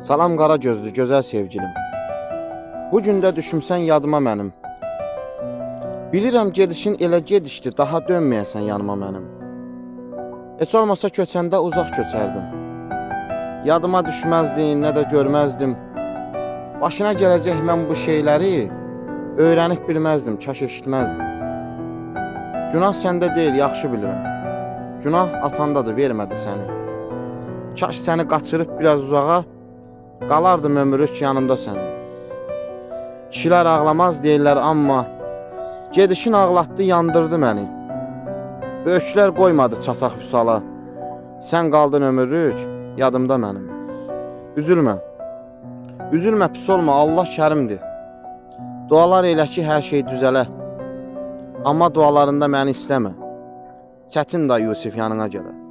Salam qara gözlü, gözəl sevgilim. Bu gün də düşümsən yadıma mənim. Bilirəm gedişin elə gedişdi, daha dönməyəsən yanıma mənim. Heç olmasa köçəndə uzaq köçərdim. Yadıma düşməzdin, nə də görməzdim. Başına gələcək mən bu şeyləri öyrənib bilməzdim, kaş eşitməzdim. Günah səndə deyil, yaxşı bilirəm. Günah atandadır, vermədi səni. Kaş səni qaçırıb biraz uzağa, qalardım ömürlük yanımda sənin. Kişilər ağlamaz deyirlər, amma gedişin ağlatdı, yandırdı məni. Böyüklər qoymadı çataq vüsala. Sən qaldın ömürlük, yadımda mənim. Üzülmə. Üzülmə, pis olma, Allah kərimdir. Dualar elə ki, hər şey düzələ. Amma dualarında məni istəmə. Çətin da Yusif yanına gələ.